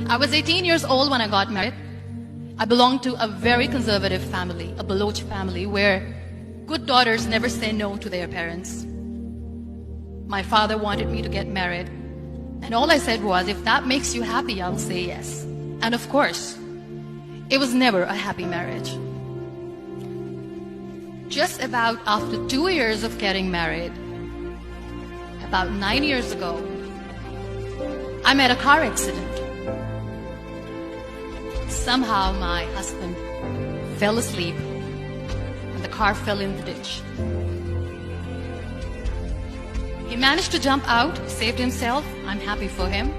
I was 18 years old when I got married. I belonged to a very conservative family, a Baloch family, where good daughters never say no to their parents. My father wanted me to get married, and all I said was, if that makes you happy, I'll say yes. And of course, it was never a happy marriage. Just about after 2 years of getting married, about 9 years ago, I met a car accident. Somehow my husband fell asleep and the car fell in the ditch. He managed to jump out, saved himself. I'm happy for him.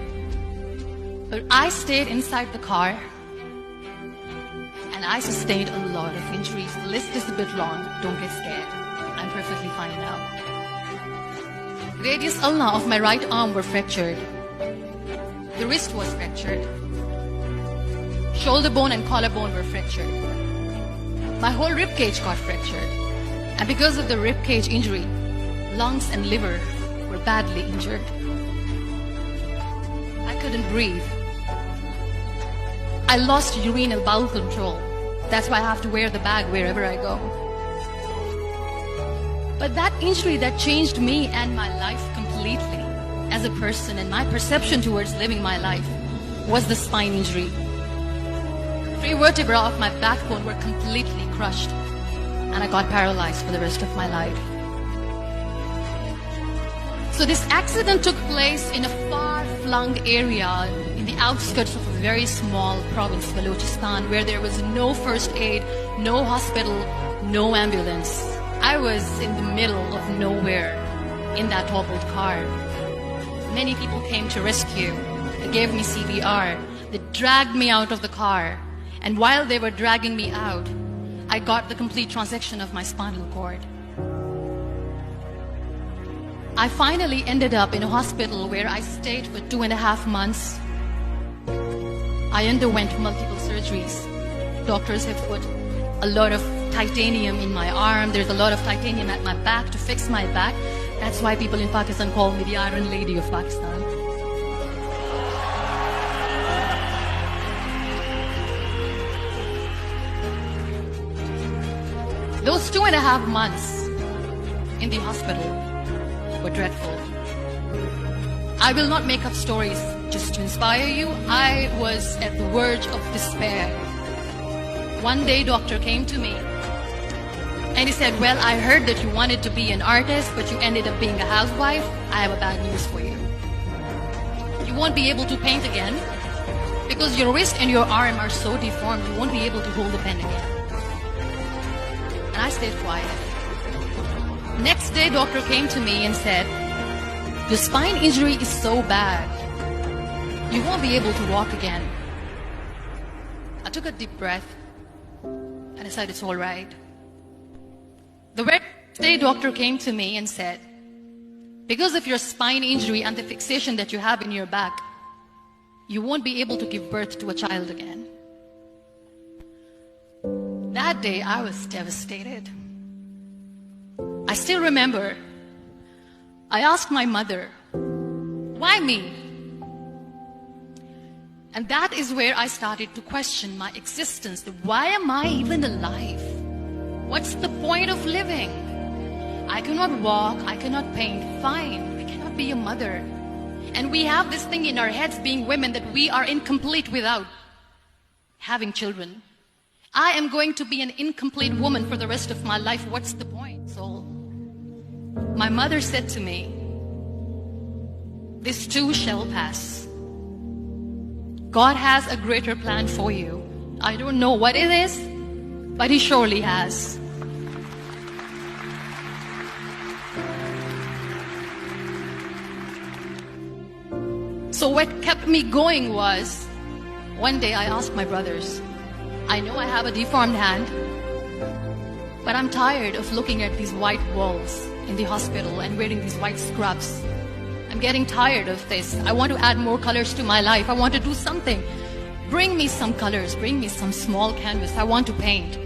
But I stayed inside the car and I sustained a lot of injuries. The list is a bit long. Don't get scared. I'm perfectly fine now. Radius ulna of my right arm were fractured. The wrist was fractured. Shoulder bone and collarbone were fractured. My whole rib cage got fractured. And because of the rib cage injury, lungs and liver were badly injured. I couldn't breathe. I lost urine and bowel control. That's why I have to wear the bag wherever I go. But that injury that changed me and my life completely as a person and my perception towards living my life was the spine injury. 3 vertebrae of my backbone were completely crushed and I got paralyzed for the rest of my life. So this accident took place in a far-flung area in the outskirts of a very small province, Balochistan, where there was no first aid, no hospital, no ambulance. I was in the middle of nowhere in that toppled car. Many people came to rescue. They gave me CPR. They dragged me out of the car. And while they were dragging me out, I got the complete transection of my spinal cord. I finally ended up in a hospital where I stayed for 2.5 months. I underwent multiple surgeries. Doctors have put a lot of titanium in my arm. There's a lot of titanium at my back to fix my back. That's why people in Pakistan call me the Iron Lady of Pakistan. Those 2.5 months in the hospital were dreadful. I will not make up stories just to inspire you. I was at the verge of despair. One day, doctor came to me and he said, well, I heard that you wanted to be an artist, but you ended up being a housewife. I have a bad news for you. You won't be able to paint again because your wrist and your arm are so deformed, you won't be able to hold the pen again. And I stayed quiet. Next day, doctor came to me and said, your spine injury is so bad, you won't be able to walk again. I took a deep breath and I said, it's all right. The very next day, doctor came to me and said, because of your spine injury and the fixation that you have in your back, you won't be able to give birth to a child again. That day, I was devastated. I still remember, I asked my mother, why me? And that is where I started to question my existence. Why am I even alive? What's the point of living? I cannot walk, I cannot paint, fine, I cannot be a mother. And we have this thing in our heads, being women, that we are incomplete without having children. I am going to be an incomplete woman for the rest of my life. What's the point? So my mother said to me, this too shall pass. God has a greater plan for you. I don't know what it is, but He surely has. So what kept me going was, one day I asked my brothers, I know I have a deformed hand, but I'm tired of looking at these white walls in the hospital and wearing these white scrubs. I'm getting tired of this. I want to add more colors to my life. I want to do something. Bring me some colors. Bring me some small canvas. I want to paint.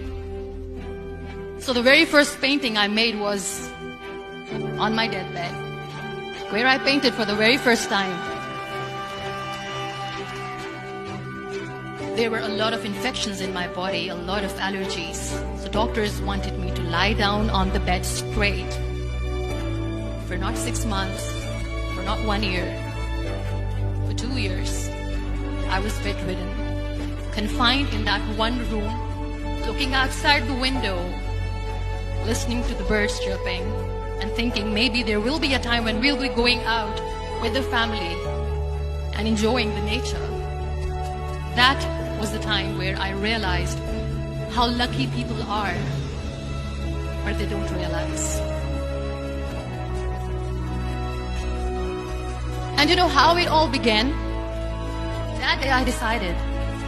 So the very first painting I made was on my deathbed, where I painted for the very first time. There were a lot of infections in my body, a lot of allergies. So doctors wanted me to lie down on the bed straight for not 6 months, for not 1 year, for 2 years. I was bedridden, confined in that one room, looking outside the window, listening to the birds chirping, and thinking maybe there will be a time when we'll be going out with the family and enjoying the nature. That was the time where I realized how lucky people are, or they don't realize. And you know how it all began? That day I decided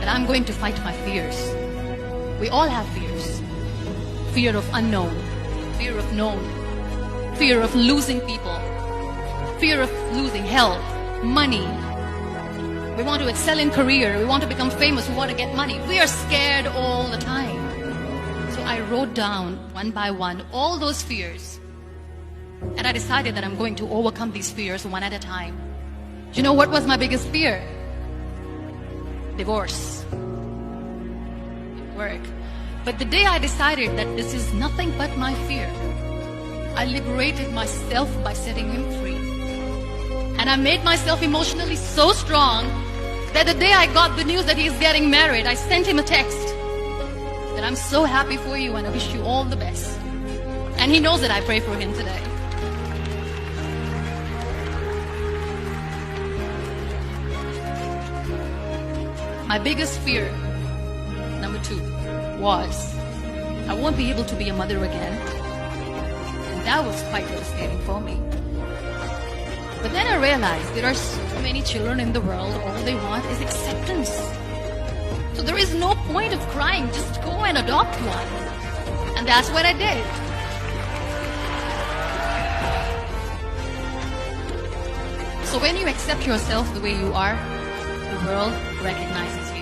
that I'm going to fight my fears. We all have fears. Fear of unknown, fear of known, fear of losing people, fear of losing health, money. We want to excel in career, we want to become famous, we want to get money. We are scared all the time. So I wrote down one by one all those fears. And I decided that I'm going to overcome these fears one at a time. Do you know what was my biggest fear? Divorce. Work. But the day I decided that this is nothing but my fear, I liberated myself by setting him free. And I made myself emotionally so strong that the day I got the news that he's getting married, I sent him a text that I'm so happy for you and I wish you all the best. And he knows that I pray for him today. My biggest fear, number 2, was I won't be able to be a mother again. And that was quite devastating for me. But then I realized there are so many children in the world, all they want is acceptance. So there is no point of crying, just go and adopt one. And that's what I did. So when you accept yourself the way you are, the world recognizes you.